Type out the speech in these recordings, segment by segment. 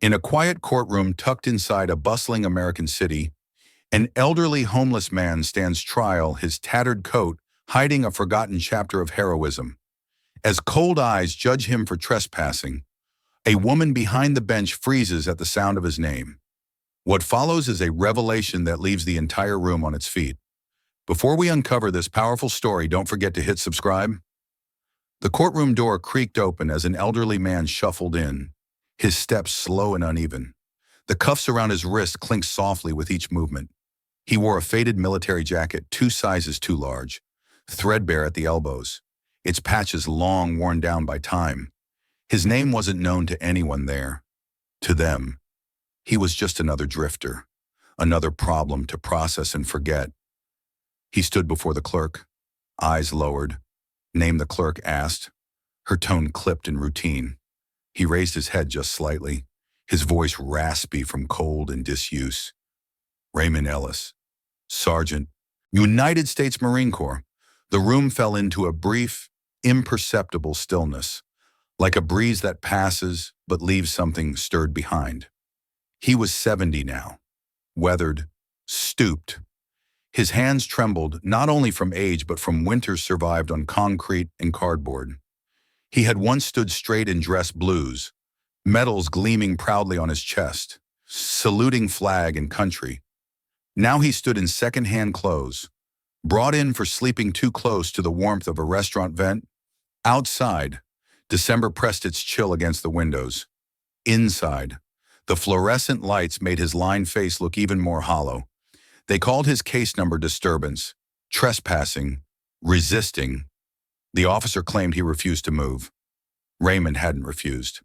In a quiet courtroom tucked inside a bustling American city, an elderly homeless man stands trial, his tattered coat hiding a forgotten chapter of heroism. As cold eyes judge him for trespassing, a woman behind the bench freezes at the sound of his name. What follows is a revelation that leaves the entire room on its feet. Before we uncover this powerful story, don't forget to hit subscribe. The courtroom door creaked open as an elderly man shuffled in, his steps slow and uneven. The cuffs around his wrist clinked softly with each movement. He wore a faded military jacket 2 sizes too large, threadbare at the elbows, its patches long worn down by time. His name wasn't known to anyone there. To them, he was just another drifter, another problem to process and forget. He stood before the clerk, eyes lowered. "Name," the clerk asked, her tone clipped in routine. He raised his head just slightly, his voice raspy from cold and disuse. "Raymond Ellis, Sergeant, United States Marine Corps." The room fell into a brief, imperceptible stillness, like a breeze that passes but leaves something stirred behind. He was 70 now, weathered, stooped. His hands trembled not only from age but from winters survived on concrete and cardboard. He had once stood straight in dress blues, medals gleaming proudly on his chest, saluting flag and country. Now he stood in second-hand clothes, brought in for sleeping too close to the warmth of a restaurant vent. Outside, December pressed its chill against the windows. Inside, the fluorescent lights made his lined face look even more hollow. They called his case number disturbance, trespassing, resisting. The officer claimed he refused to move. Raymond hadn't refused.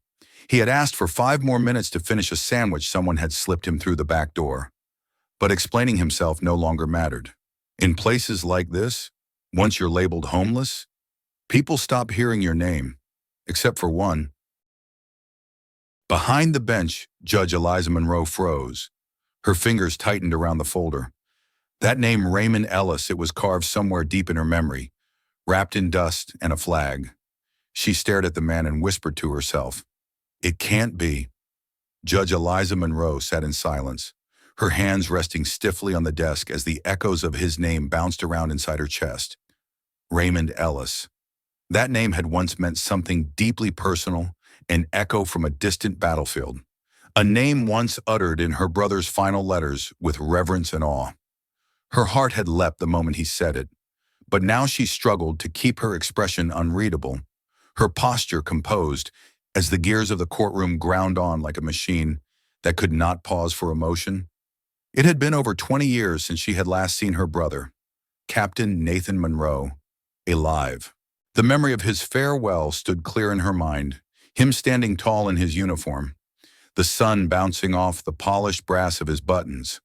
He had asked for 5 more minutes to finish a sandwich someone had slipped him through the back door. But explaining himself no longer mattered. In places like this, once you're labeled homeless, people stop hearing your name, except for one. Behind the bench, Judge Eliza Monroe froze. Her fingers tightened around the folder. That name, Raymond Ellis, it was carved somewhere deep in her memory, wrapped in dust and a flag. She stared at the man and whispered to herself, "It can't be." Judge Eliza Monroe sat in silence, her hands resting stiffly on the desk as the echoes of his name bounced around inside her chest. Raymond Ellis. That name had once meant something deeply personal, an echo from a distant battlefield. A name once uttered in her brother's final letters with reverence and awe. Her heart had leapt the moment he said it, but now she struggled to keep her expression unreadable, her posture composed, as the gears of the courtroom ground on like a machine that could not pause for emotion. It had been over 20 years since she had last seen her brother, Captain Nathan Monroe, alive. The memory of his farewell stood clear in her mind, him standing tall in his uniform, the sun bouncing off the polished brass of his buttons,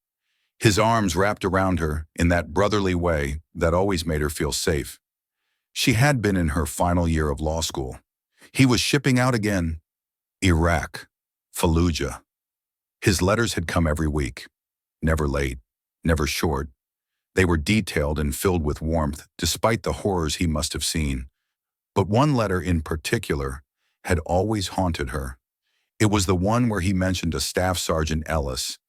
his arms wrapped around her in that brotherly way that always made her feel safe. She had been in her final year of law school. He was shipping out again. Iraq, Fallujah. His letters had come every week, never late, never short. They were detailed and filled with warmth, despite the horrors he must have seen. But one letter in particular had always haunted her. It was the one where he mentioned a Staff Sergeant Ellis.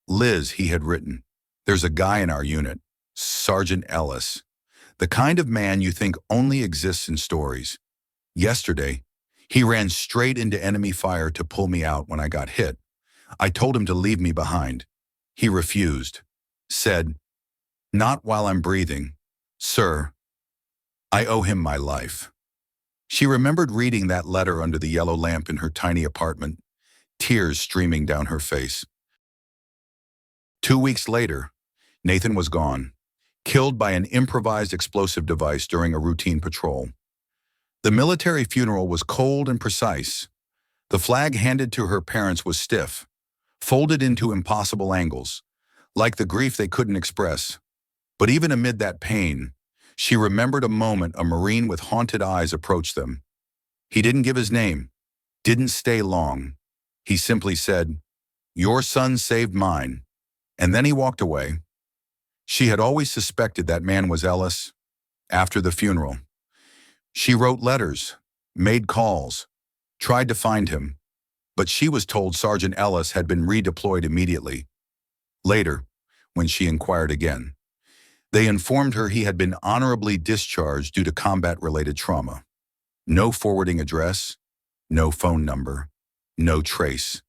"Liz," he had written, "there's a guy in our unit, Sergeant Ellis. The kind of man you think only exists in stories. Yesterday, he ran straight into enemy fire to pull me out when I got hit. I told him to leave me behind. He refused. Said, 'Not while I'm breathing. Sir, I owe him my life.'" She remembered reading that letter under the yellow lamp in her tiny apartment, tears streaming down her face. 2 weeks later, Nathan was gone, killed by an improvised explosive device during a routine patrol. The military funeral was cold and precise. The flag handed to her parents was stiff, folded into impossible angles, like the grief they couldn't express. But even amid that pain, she remembered a moment a Marine with haunted eyes approached them. He didn't give his name, didn't stay long. He simply said, "Your son saved mine," and then he walked away. She had always suspected that man was Ellis. After the funeral, she wrote letters, made calls, tried to find him, but she was told Sergeant Ellis had been redeployed immediately. Later, when she inquired again, they informed her he had been honorably discharged due to combat-related trauma. No forwarding address, no phone number, no trace.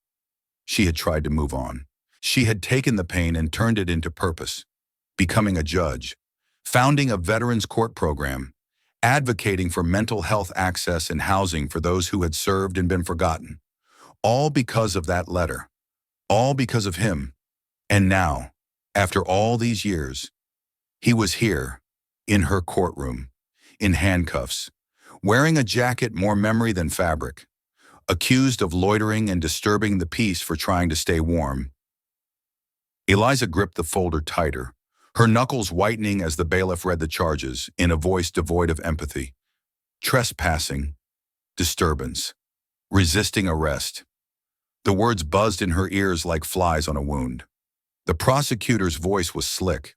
She had tried to move on. She had taken the pain and turned it into purpose, becoming a judge, founding a veterans court program, advocating for mental health access and housing for those who had served and been forgotten. All because of that letter. All because of him. And now, after all these years, he was here, in her courtroom, in handcuffs, wearing a jacket more memory than fabric, accused of loitering and disturbing the peace for trying to stay warm. Eliza gripped the folder tighter, her knuckles whitening as the bailiff read the charges in a voice devoid of empathy. Trespassing, disturbance, resisting arrest. The words buzzed in her ears like flies on a wound. The prosecutor's voice was slick,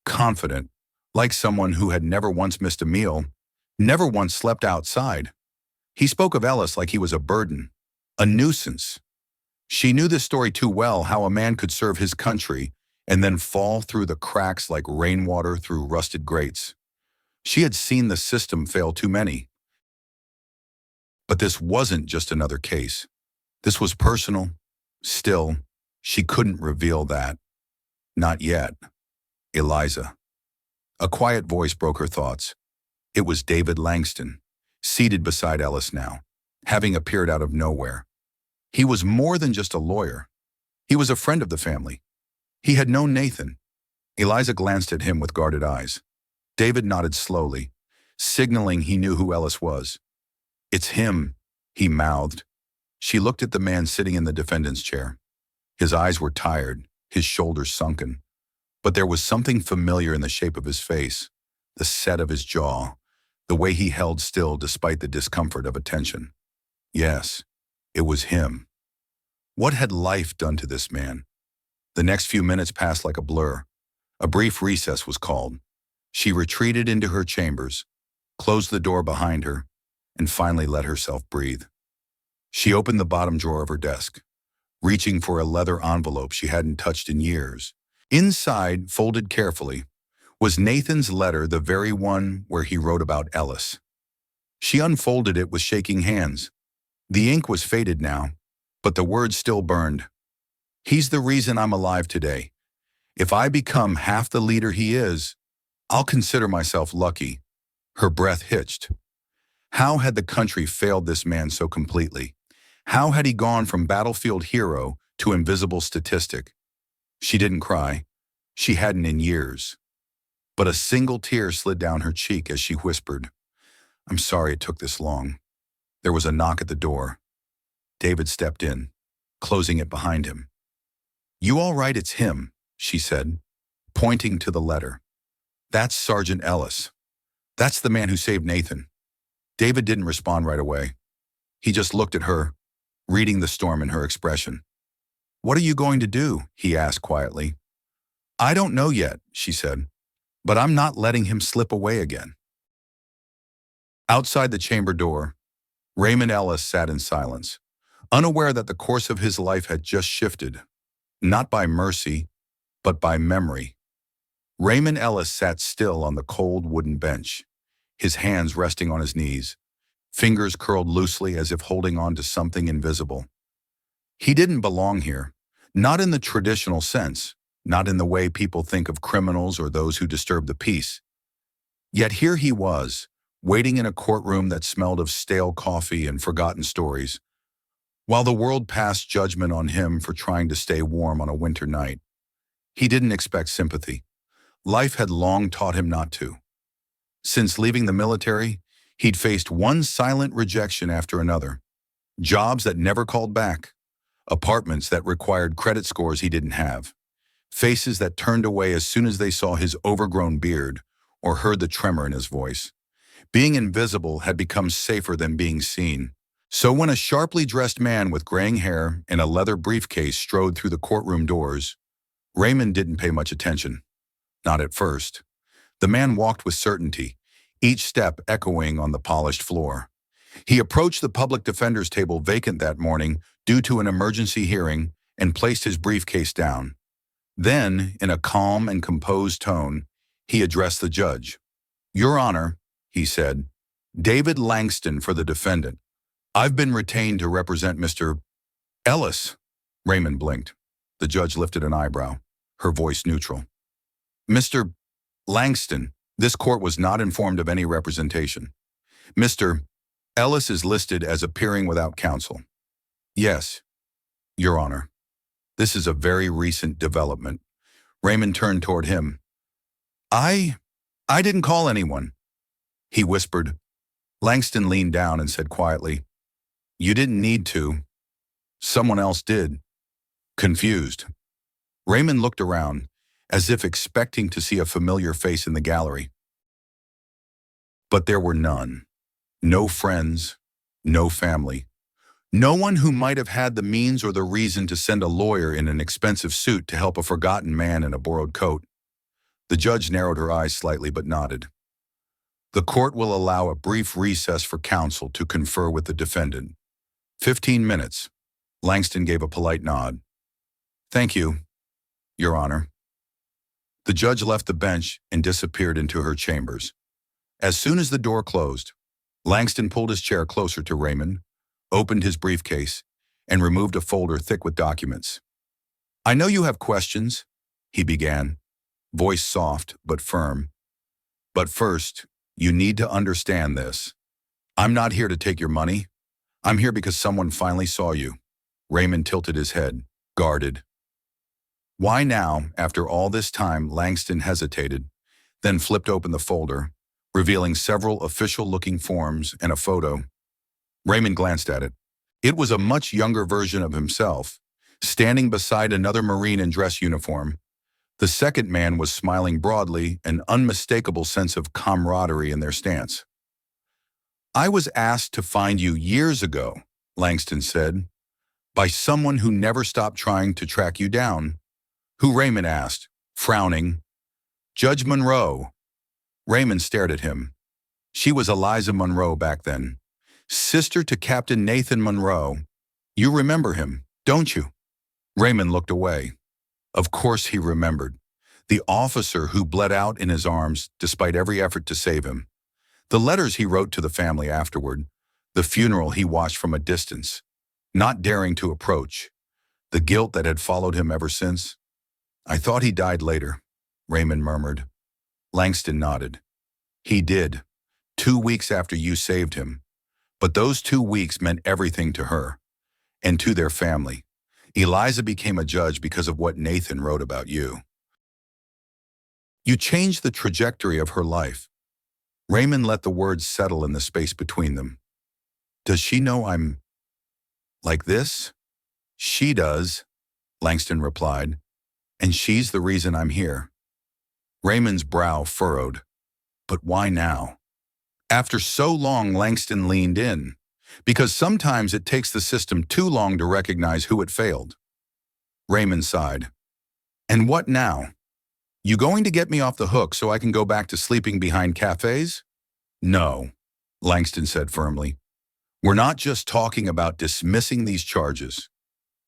confident, like someone who had never once missed a meal, never once slept outside. He spoke of Ellis like he was a burden, a nuisance. She knew this story too well, how a man could serve his country and then fall through the cracks like rainwater through rusted grates. She had seen the system fail too many. But this wasn't just another case. This was personal. Still, she couldn't reveal that. Not yet. Eliza. A quiet voice broke her thoughts. It was David Langston, seated beside Ellis now, having appeared out of nowhere. He was more than just a lawyer. He was a friend of the family. He had known Nathan. Eliza glanced at him with guarded eyes. David nodded slowly, signaling he knew who Ellis was. "It's him," he mouthed. She looked at the man sitting in the defendant's chair. His eyes were tired, his shoulders sunken. But there was something familiar in the shape of his face, the set of his jaw, the way he held still despite the discomfort of attention. Yes, it was him. What had life done to this man? The next few minutes passed like a blur. A brief recess was called. She retreated into her chambers, closed the door behind her, and finally let herself breathe. She opened the bottom drawer of her desk, reaching for a leather envelope she hadn't touched in years. Inside, folded carefully, was Nathan's letter, the very one where he wrote about Ellis. She unfolded it with shaking hands. The ink was faded now, but the words still burned. "He's the reason I'm alive today. If I become half the leader he is, I'll consider myself lucky." Her breath hitched. How had the country failed this man so completely? How had he gone from battlefield hero to invisible statistic? She didn't cry. She hadn't in years. But a single tear slid down her cheek as she whispered, "I'm sorry it took this long." There was a knock at the door. David stepped in, closing it behind him. "You all right? It's him," she said, pointing to the letter. "That's Sergeant Ellis. That's the man who saved Nathan." David didn't respond right away. He just looked at her, reading the storm in her expression. "What are you going to do?" he asked quietly. "I don't know yet," she said, "but I'm not letting him slip away again." Outside the chamber door, Raymond Ellis sat in silence, unaware that the course of his life had just shifted, not by mercy, but by memory. Raymond Ellis sat still on the cold wooden bench, his hands resting on his knees, fingers curled loosely as if holding on to something invisible. He didn't belong here, not in the traditional sense, not in the way people think of criminals or those who disturb the peace. Yet here he was, waiting in a courtroom that smelled of stale coffee and forgotten stories, while the world passed judgment on him for trying to stay warm on a winter night. He didn't expect sympathy. Life had long taught him not to. Since leaving the military, he'd faced one silent rejection after another. Jobs that never called back. Apartments that required credit scores he didn't have. Faces that turned away as soon as they saw his overgrown beard or heard the tremor in his voice. Being invisible had become safer than being seen. So when a sharply dressed man with graying hair and a leather briefcase strode through the courtroom doors, Raymond didn't pay much attention. Not at first. The man walked with certainty, each step echoing on the polished floor. He approached the public defender's table vacant that morning, due to an emergency hearing and placed his briefcase down. Then, in a calm and composed tone, he addressed the judge. "Your Honor," he said, "David Langston for the defendant. I've been retained to represent Mr. Ellis." Raymond blinked. The judge lifted an eyebrow, her voice neutral. "Mr. Langston, this court was not informed of any representation. Mr. Ellis is listed as appearing without counsel." "Yes, Your Honor. This is a very recent development." Raymond turned toward him. I didn't call anyone," he whispered. Langston leaned down and said quietly, "You didn't need to. Someone else did." Confused, Raymond looked around, as if expecting to see a familiar face in the gallery. But there were none. No friends, no family. No one who might have had the means or the reason to send a lawyer in an expensive suit to help a forgotten man in a borrowed coat. The judge narrowed her eyes slightly but nodded. "The court will allow a brief recess for counsel to confer with the defendant. 15 minutes. Langston gave a polite nod. "Thank you, Your Honor." The judge left the bench and disappeared into her chambers. As soon as the door closed, Langston pulled his chair closer to Raymond, opened his briefcase, and removed a folder thick with documents. "I know you have questions," he began, voice soft but firm. "But first, you need to understand this. I'm not here to take your money. I'm here because someone finally saw you." Raymond tilted his head, guarded. "Why now, after all this time?" Langston hesitated, then flipped open the folder, revealing several official-looking forms and a photo. Raymond glanced at it. It was a much younger version of himself, standing beside another Marine in dress uniform. The second man was smiling broadly, an unmistakable sense of camaraderie in their stance. "I was asked to find you years ago," Langston said, "by someone who never stopped trying to track you down." "Who?" Raymond asked, frowning. "Judge Monroe." Raymond stared at him. "She was Eliza Monroe back then. Sister to Captain Nathan Monroe. You remember him, don't you?" Raymond looked away. Of course he remembered. The officer who bled out in his arms despite every effort to save him. The letters he wrote to the family afterward. The funeral he watched from a distance, not daring to approach. The guilt that had followed him ever since. "I thought he died later," Raymond murmured. Langston nodded. "He did, 2 weeks after you saved him. But those 2 weeks meant everything to her, and to their family. Eliza became a judge because of what Nathan wrote about you. You changed the trajectory of her life." Raymond let the words settle in the space between them. "Does she know I'm like this?" "She does," Langston replied, "and she's the reason I'm here." Raymond's brow furrowed. But why now? After so long, Langston leaned in. Because sometimes it takes the system too long to recognize who it failed. Raymond sighed. "And what now? You going to get me off the hook so I can go back to sleeping behind cafes?" "No," Langston said firmly. "We're not just talking about dismissing these charges.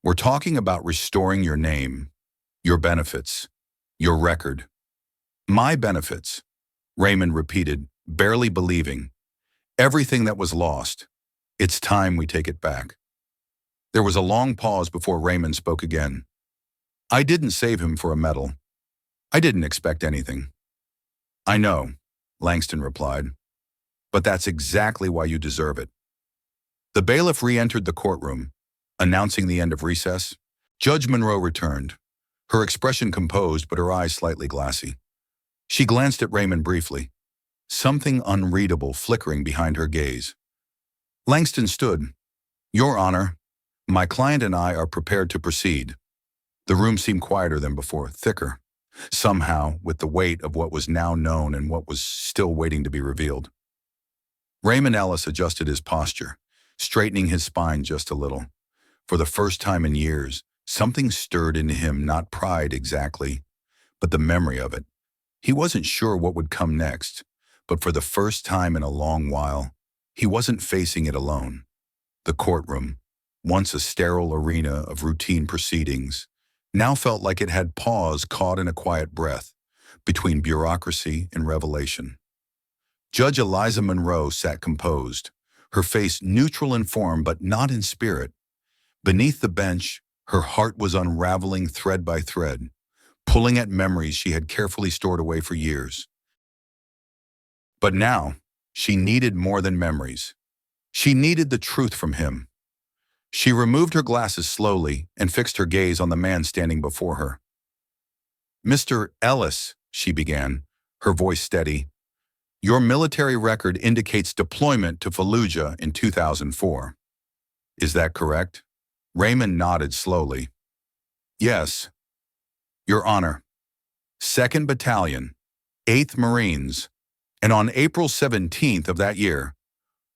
We're talking about restoring your name, your benefits, your record." "My benefits," Raymond repeated, barely believing. "Everything that was lost. It's time we take it back." There was a long pause before Raymond spoke again. "I didn't save him for a medal. I didn't expect anything." "I know," Langston replied. "But that's exactly why you deserve it." The bailiff re-entered the courtroom, announcing the end of recess. Judge Monroe returned, her expression composed but her eyes slightly glassy. She glanced at Raymond briefly, something unreadable flickering behind her gaze. Langston stood. "Your Honor, my client and I are prepared to proceed." The room seemed quieter than before, thicker, somehow with the weight of what was now known and what was still waiting to be revealed. Raymond Ellis adjusted his posture, straightening his spine just a little. For the first time in years, something stirred in him, not pride exactly, but the memory of it. He wasn't sure what would come next, but for the first time in a long while, he wasn't facing it alone. The courtroom. once a sterile arena of routine proceedings, now felt like it had pause caught in a quiet breath between bureaucracy and revelation. Judge Eliza Monroe sat composed, her face neutral in form but not in spirit. Beneath the bench, her heart was unraveling thread by thread, pulling at memories she had carefully stored away for years. But now, she needed more than memories. She needed the truth from him. She removed her glasses slowly and fixed her gaze on the man standing before her. "Mr. Ellis," she began, her voice steady, "your military record indicates deployment to Fallujah in 2004. Is that correct?" Raymond nodded slowly. "Yes, Your Honor. 2nd Battalion, 8th Marines, and on April 17th of that year,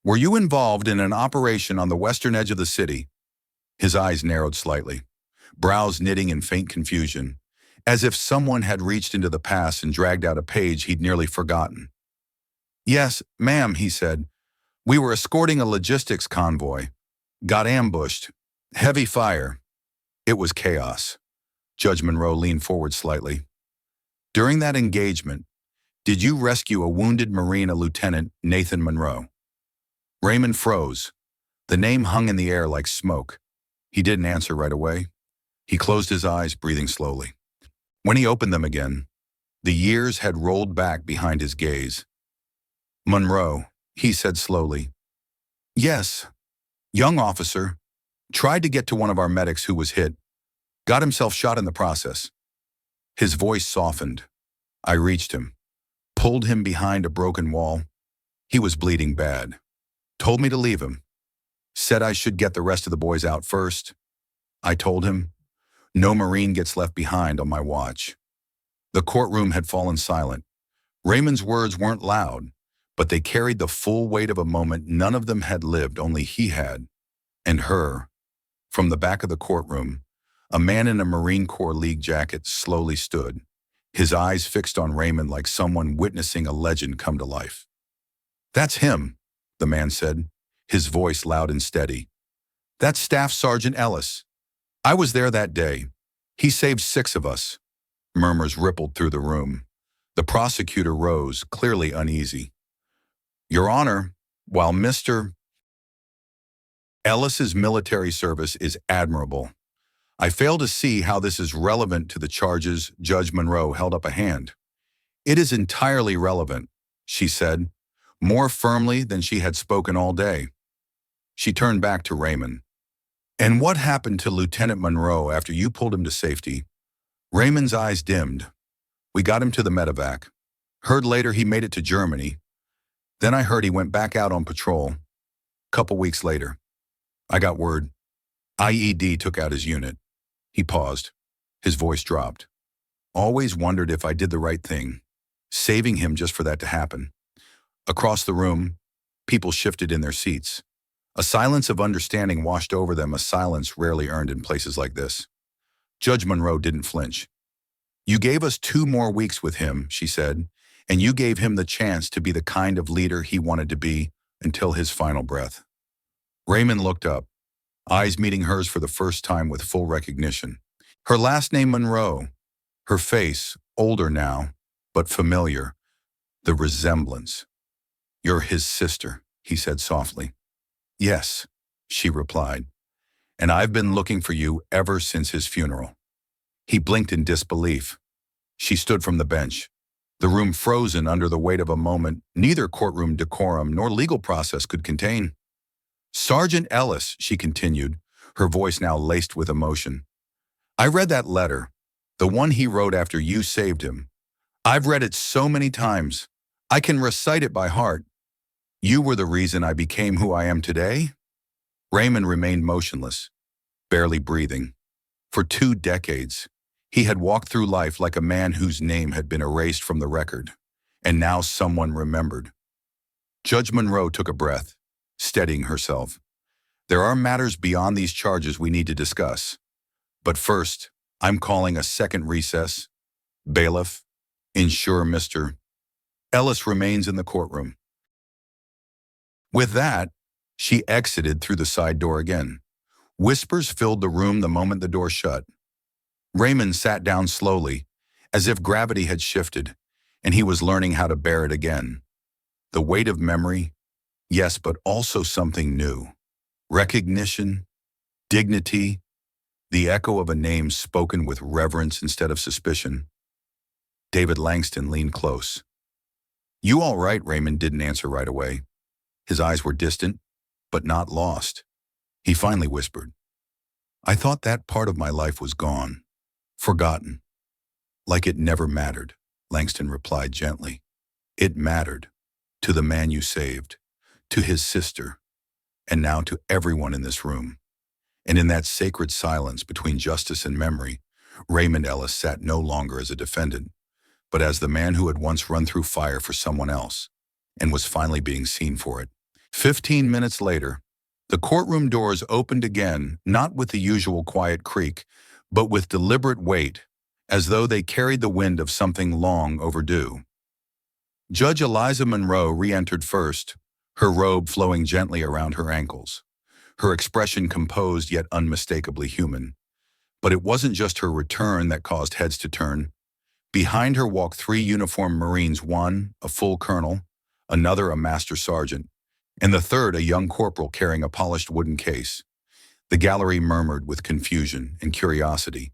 were you involved in an operation on the western edge of the city?" His eyes narrowed slightly, brows knitting in faint confusion, as if someone had reached into the past and dragged out a page he'd nearly forgotten. "Yes, ma'am," he said. "We were escorting a logistics convoy. Got ambushed. Heavy fire. It was chaos." Judge Monroe leaned forward slightly. "During that engagement, did you rescue a wounded Marine, a Lieutenant Nathan Monroe?" Raymond froze. The name hung in the air like smoke. He didn't answer right away. He closed his eyes, breathing slowly. When he opened them again, the years had rolled back behind his gaze. "Monroe," he said slowly. "Yes, young officer. Tried to get to one of our medics who was hit. Got himself shot in the process." His voice softened. I reached him, pulled him behind a broken wall. He was bleeding bad. Told me to leave him. Said I should get the rest of the boys out first. I told him, no Marine gets left behind on my watch. The courtroom had fallen silent. Raymond's words weren't loud, but they carried the full weight of a moment none of them had lived, only he had. And her. From the back of the courtroom, a man in a Marine Corps League jacket slowly stood, his eyes fixed on Raymond like someone witnessing a legend come to life. "That's him," the man said, his voice loud and steady. "That's Staff Sergeant Ellis. I was there that day. He saved 6 of us." Murmurs rippled through the room. The prosecutor rose, clearly uneasy. "Your Honor, while Mr. Ellis's military service is admirable, I fail to see how this is relevant to the charges." Judge Monroe held up a hand. "It is entirely relevant," she said, more firmly than she had spoken all day. She turned back to Raymond. "And what happened to Lieutenant Monroe after you pulled him to safety?" Raymond's eyes dimmed. "We got him to the medevac. Heard later he made it to Germany. Then I heard he went back out on patrol. Couple weeks later, I got word. IED took out his unit." He paused. His voice dropped. "Always wondered if I did the right thing, saving him just for that to happen." Across the room, people shifted in their seats. A silence of understanding washed over them, a silence rarely earned in places like this. Judge Monroe didn't flinch. "You gave us 2 more weeks with him," she said, "and you gave him the chance to be the kind of leader he wanted to be until his final breath." Raymond looked up, eyes meeting hers for the first time with full recognition. Her last name Monroe, her face, older now, but familiar, the resemblance. "You're his sister," he said softly. "Yes," she replied, "and I've been looking for you ever since his funeral." He blinked in disbelief. She stood from the bench, the room frozen under the weight of a moment neither courtroom decorum nor legal process could contain. "Sergeant Ellis," she continued, her voice now laced with emotion. "I read that letter, the one he wrote after you saved him. I've read it so many times. I can recite it by heart. You were the reason I became who I am today?" Raymond remained motionless, barely breathing. For 2 decades, he had walked through life like a man whose name had been erased from the record, and now someone remembered. Judge Monroe took a breath, steadying herself. "There are matters beyond these charges we need to discuss. But first, I'm calling a second recess. Bailiff, ensure Mr. Ellis remains in the courtroom." With that, she exited through the side door again, Whispers filled the room the moment the door shut. Raymond sat down slowly, as if gravity had shifted, and he was learning how to bear it again. The weight of memory, yes, but also something new. Recognition, dignity, the echo of a name spoken with reverence instead of suspicion. David Langston leaned close. "You all right?" Raymond didn't answer right away. His eyes were distant, but not lost. He finally whispered, "I thought that part of my life was gone, forgotten, like it never mattered." Langston replied gently. "It mattered, to the man you saved, to his sister, and now to everyone in this room." And in that sacred silence between justice and memory, Raymond Ellis sat no longer as a defendant, but as the man who had once run through fire for someone else, and was finally being seen for it. 15 minutes later, the courtroom doors opened again, not with the usual quiet creak, but with deliberate weight, as though they carried the wind of something long overdue. Judge Eliza Monroe re-entered first, her robe flowing gently around her ankles, her expression composed yet unmistakably human. But it wasn't just her return that caused heads to turn. Behind her walked 3 uniformed Marines, one a full colonel, another a master sergeant, and the third a young corporal carrying a polished wooden case. The gallery murmured with confusion and curiosity,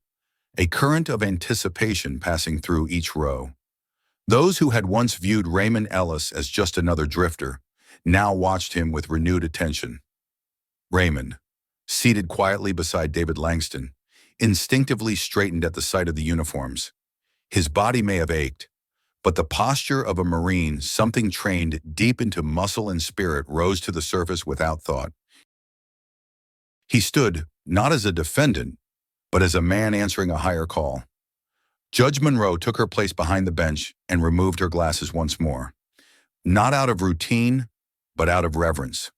a current of anticipation passing through each row. Those who had once viewed Raymond Ellis as just another drifter now watched him with renewed attention. Raymond, seated quietly beside David Langston, instinctively straightened at the sight of the uniforms. His body may have ached, but the posture of a Marine, something trained deep into muscle and spirit, rose to the surface without thought. He stood, not as a defendant, but as a man answering a higher call. Judge Monroe took her place behind the bench and removed her glasses once more. Not out of routine, but out of reverence.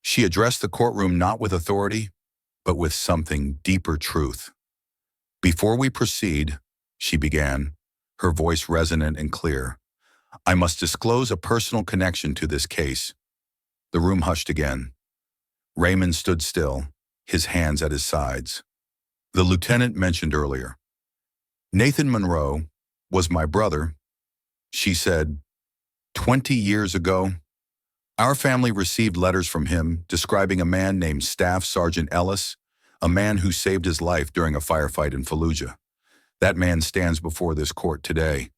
She addressed the courtroom not with authority, but with something deeper truth. "Before we proceed," she began, her voice resonant and clear, "I must disclose a personal connection to this case." The room hushed again. Raymond stood still, his hands at his sides. "The lieutenant mentioned earlier. Nathan Monroe was my brother," she said. 20 years ago, our family received letters from him describing a man named Staff Sergeant Ellis, a man who saved his life during a firefight in Fallujah. That man stands before this court today."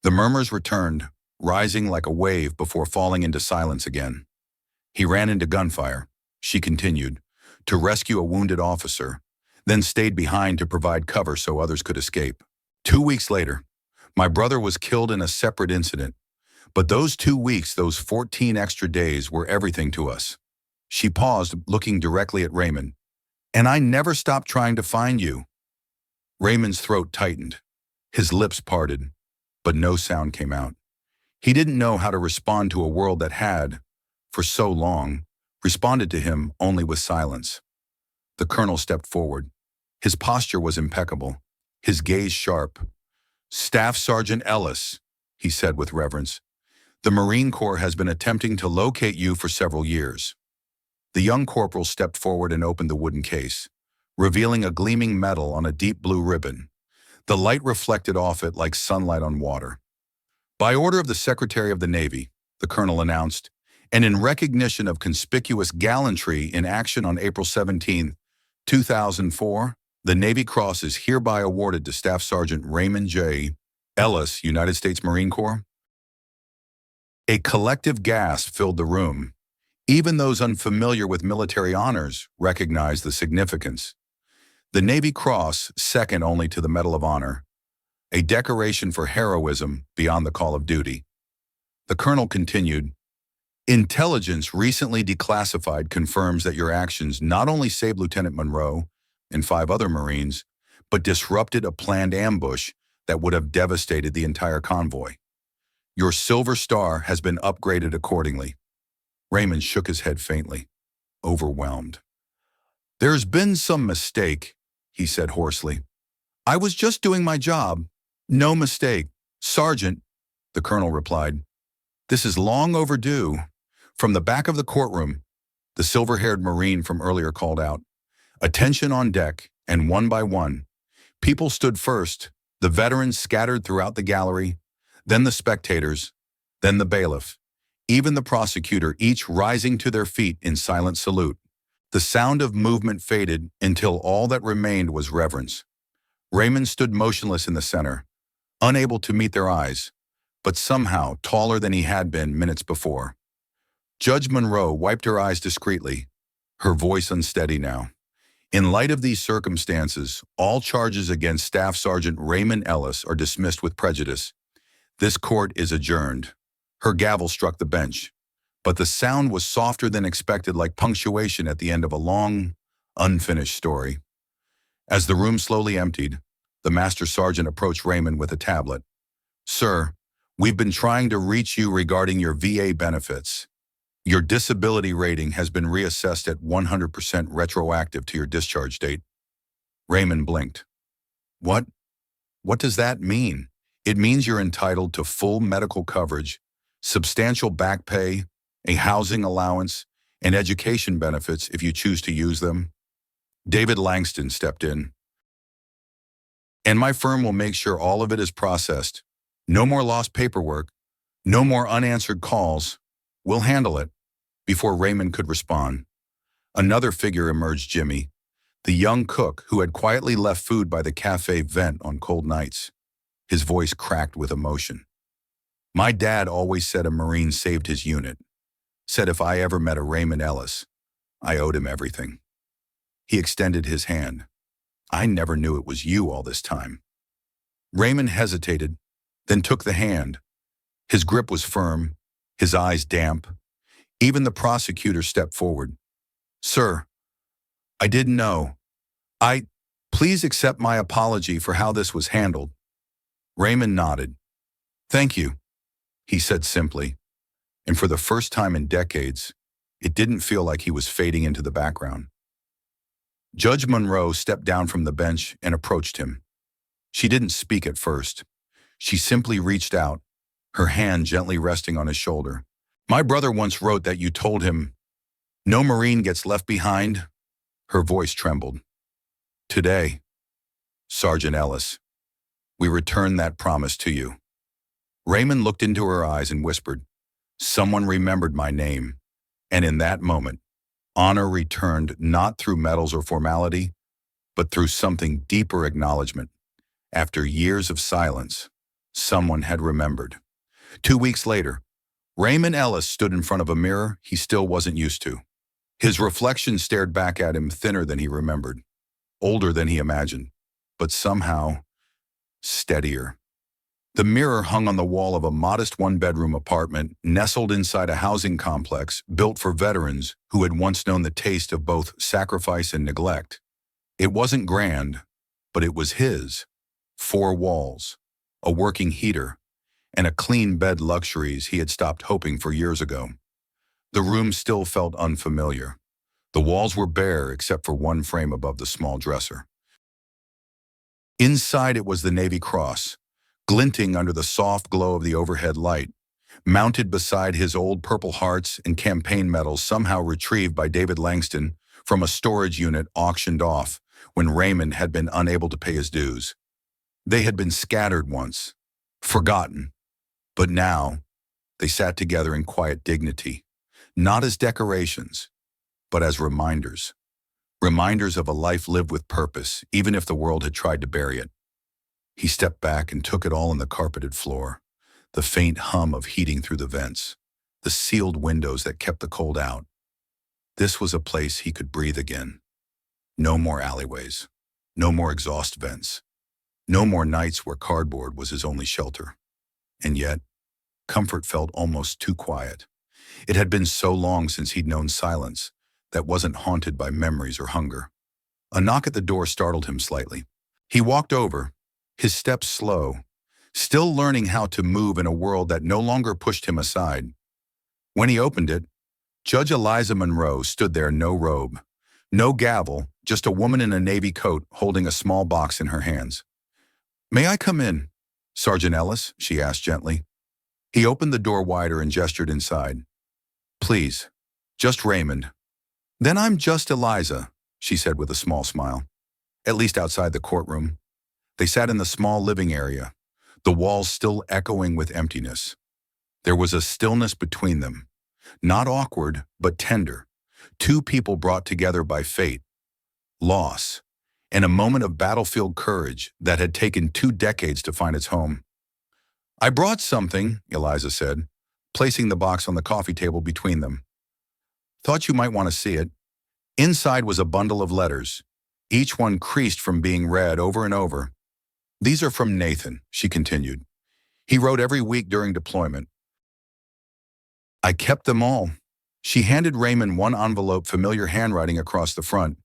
The murmurs returned, rising like a wave before falling into silence again. "He ran into gunfire," she continued, "to rescue a wounded officer, then stayed behind to provide cover so others could escape. 2 weeks later, my brother was killed in a separate incident. But those 2 weeks, those 14 extra days, were everything to us." She paused, looking directly at Raymond. "And I never stopped trying to find you." Raymond's throat tightened. His lips parted, but no sound came out. He didn't know how to respond to a world that had, for so long, responded to him only with silence. The colonel stepped forward. His posture was impeccable, his gaze sharp. "Staff Sergeant Ellis," he said with reverence, "the Marine Corps has been attempting to locate you for several years." The young corporal stepped forward and opened the wooden case, revealing a gleaming medal on a deep blue ribbon. The light reflected off it like sunlight on water. "By order of the Secretary of the Navy," the colonel announced, "and in recognition of conspicuous gallantry in action on April 17, 2004, the Navy Cross is hereby awarded to Staff Sergeant Raymond J. Ellis, United States Marine Corps." A collective gasp filled the room. Even those unfamiliar with military honors recognized the significance. The Navy Cross, second only to the Medal of Honor, a decoration for heroism beyond the call of duty. The colonel continued, "Intelligence recently declassified confirms that your actions not only saved Lieutenant Monroe and 5 other Marines, but disrupted a planned ambush that would have devastated the entire convoy. Your Silver Star has been upgraded accordingly." Raymond shook his head faintly, overwhelmed. "There's been some mistake," he said hoarsely. "I was just doing my job. No mistake, Sergeant," the colonel replied. "This is long overdue." From the back of the courtroom, the silver-haired Marine from earlier called out, Attention on deck, and one by one, people stood first, the veterans scattered throughout the gallery, then the spectators, then the bailiff, even the prosecutor, each rising to their feet in silent salute. The sound of movement faded until all that remained was reverence. Raymond stood motionless in the center, unable to meet their eyes, but somehow taller than he had been minutes before. Judge Monroe wiped her eyes discreetly, her voice unsteady now. In light of these circumstances, all charges against Staff Sergeant Raymond Ellis are dismissed with prejudice. This court is adjourned. Her gavel struck the bench, but the sound was softer than expected, like punctuation at the end of a long, unfinished story. As the room slowly emptied, the master sergeant approached Raymond with a tablet. "Sir, we've been trying to reach you regarding your VA benefits. Your disability rating has been reassessed at 100% retroactive to your discharge date." Raymond blinked. "What? What does that mean?" "It means you're entitled to full medical coverage, substantial back pay, a housing allowance, and education benefits if you choose to use them." David Langston stepped in. "And my firm will make sure all of it is processed. No more lost paperwork, no more unanswered calls. We'll handle it." Before Raymond could respond, another figure emerged: Jimmy, the young cook who had quietly left food by the cafe vent on cold nights. His voice cracked with emotion. "My dad always said a Marine saved his unit. Said if I ever met a Raymond Ellis, I owed him everything." He extended his hand. "I never knew it was you all this time." Raymond hesitated, then took the hand. His grip was firm, his eyes damp. Even the prosecutor stepped forward. "Sir, I didn't know. Please accept my apology for how this was handled." Raymond nodded. "Thank you," he said simply, and for the first time in decades, it didn't feel like he was fading into the background. Judge Monroe stepped down from the bench and approached him. She didn't speak at first. She simply reached out, her hand gently resting on his shoulder. "My brother once wrote that you told him, 'No Marine gets left behind.'" Her voice trembled. "Today, Sergeant Ellis, we return that promise to you." Raymond looked into her eyes and whispered, "Someone remembered my name." And in that moment, honor returned, not through medals or formality, but through something deeper: acknowledgement. After years of silence, someone had remembered. 2 weeks later, Raymond Ellis stood in front of a mirror he still wasn't used to. His reflection stared back at him, thinner than he remembered, older than he imagined, but somehow steadier. The mirror hung on the wall of a modest one-bedroom apartment nestled inside a housing complex built for veterans who had once known the taste of both sacrifice and neglect. It wasn't grand, but it was his. 4 walls, a working heater, and a clean bed, luxuries he had stopped hoping for years ago. The room still felt unfamiliar. The walls were bare except for one frame above the small dresser. Inside it was the Navy Cross, glinting under the soft glow of the overhead light, mounted beside his old Purple Hearts and campaign medals somehow retrieved by David Langston from a storage unit auctioned off when Raymond had been unable to pay his dues. They had been scattered once, forgotten, but now they sat together in quiet dignity, not as decorations, but as reminders. Reminders of a life lived with purpose, even if the world had tried to bury it. He stepped back and took it all in: the carpeted floor, the faint hum of heating through the vents, the sealed windows that kept the cold out. This was a place he could breathe again. No more alleyways, no more exhaust vents, no more nights where cardboard was his only shelter. And yet, comfort felt almost too quiet. It had been so long since he'd known silence that wasn't haunted by memories or hunger. A knock at the door startled him slightly. He walked over, his steps slow, still learning how to move in a world that no longer pushed him aside. When he opened it, Judge Eliza Monroe stood there, no robe, no gavel, just a woman in a navy coat holding a small box in her hands. "May I come in, Sergeant Ellis?" she asked gently. He opened the door wider and gestured inside. "Please, just Raymond." "Then I'm just Eliza," she said with a small smile. At least outside the courtroom. They sat in the small living area, the walls still echoing with emptiness. There was a stillness between them, not awkward, but tender. Two people brought together by fate, loss, and a moment of battlefield courage that had taken 2 decades to find its home. "I brought something," Eliza said, placing the box on the coffee table between them. "Thought you might want to see it." Inside was a bundle of letters, each one creased from being read over and over. "These are from Nathan," she continued. "He wrote every week during deployment. I kept them all." She handed Raymond one envelope, familiar handwriting across the front.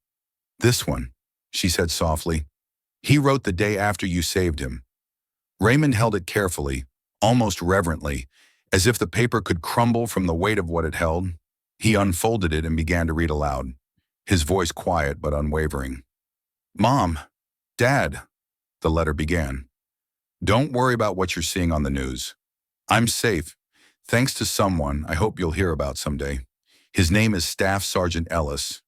"This one," she said softly. "He wrote the day after you saved him." Raymond held it carefully, almost reverently, as if the paper could crumble from the weight of what it held. He unfolded it and began to read aloud, his voice quiet but unwavering. "Mom, Dad," the letter began. "Don't worry about what you're seeing on the news. I'm safe, thanks to someone I hope you'll hear about someday. His name is Staff Sergeant Ellis.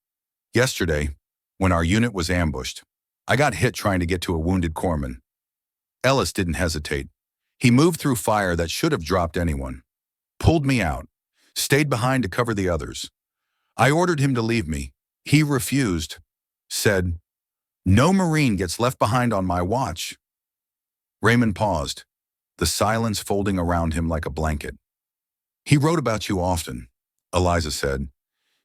Yesterday, when our unit was ambushed, I got hit trying to get to a wounded corpsman. Ellis didn't hesitate. He moved through fire that should have dropped anyone, pulled me out, stayed behind to cover the others. I ordered him to leave me. He refused, said, 'No Marine gets left behind on my watch.'" Raymond paused, the silence folding around him like a blanket. "He wrote about you often," Eliza said.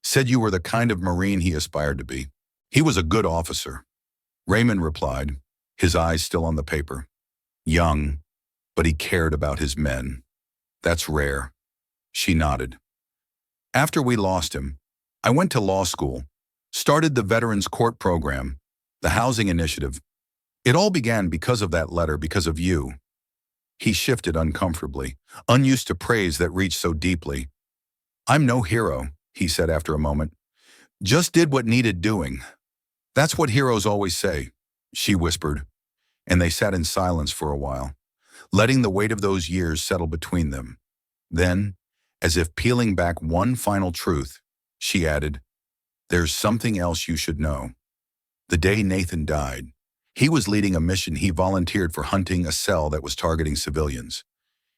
"Said you were the kind of Marine he aspired to be. He was a good officer." Raymond replied, his eyes still on the paper. "Young, but he cared about his men. That's rare." She nodded. "After we lost him, I went to law school, started the Veterans Court program, the housing initiative. It all began because of that letter, because of you." He shifted uncomfortably, unused to praise that reached so deeply. "I'm no hero," he said after a moment. "Just did what needed doing." "That's what heroes always say," she whispered, and they sat in silence for a while, letting the weight of those years settle between them. Then, as if peeling back one final truth, she added, "There's something else you should know. The day Nathan died, he was leading a mission he volunteered for, hunting a cell that was targeting civilians.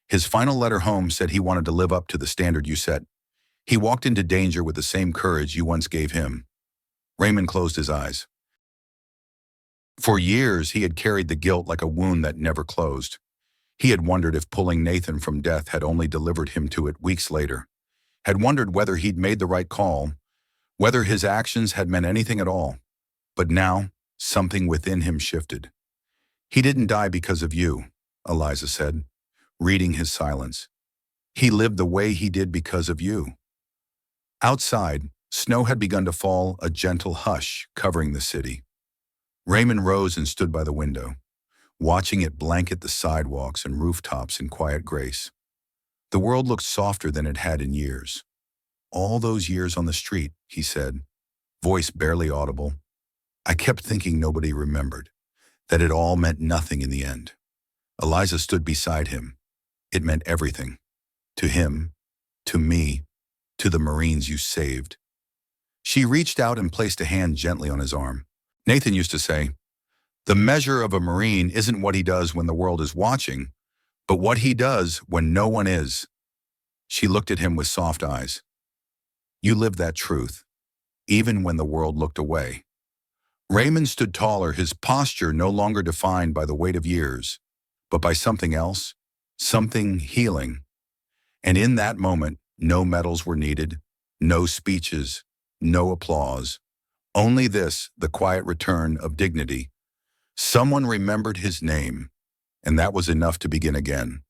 His final letter home said he wanted to live up to the standard you set. He walked into danger with the same courage you once gave him." Raymond closed his eyes. For years, he had carried the guilt like a wound that never closed. He had wondered if pulling Nathan from death had only delivered him to it weeks later, had wondered whether he'd made the right call, whether his actions had meant anything at all. But now, something within him shifted. "He didn't die because of you," Eliza said, reading his silence. "He lived the way he did because of you." Outside, snow had begun to fall, a gentle hush covering the city. Raymond rose and stood by the window, watching it blanket the sidewalks and rooftops in quiet grace. The world looked softer than it had in years. "All those years on the street," he said, voice barely audible. "I kept thinking nobody remembered, that it all meant nothing in the end." Eliza stood beside him. "It meant everything. To him, to me, to the Marines you saved." She reached out and placed a hand gently on his arm. "Nathan used to say, 'The measure of a Marine isn't what he does when the world is watching, but what he does when no one is.'" She looked at him with soft eyes. "You lived that truth, even when the world looked away." Raymond stood taller, his posture no longer defined by the weight of years, but by something else, something healing. And in that moment, no medals were needed, no speeches, no applause. Only this, the quiet return of dignity. Someone remembered his name, and that was enough to begin again.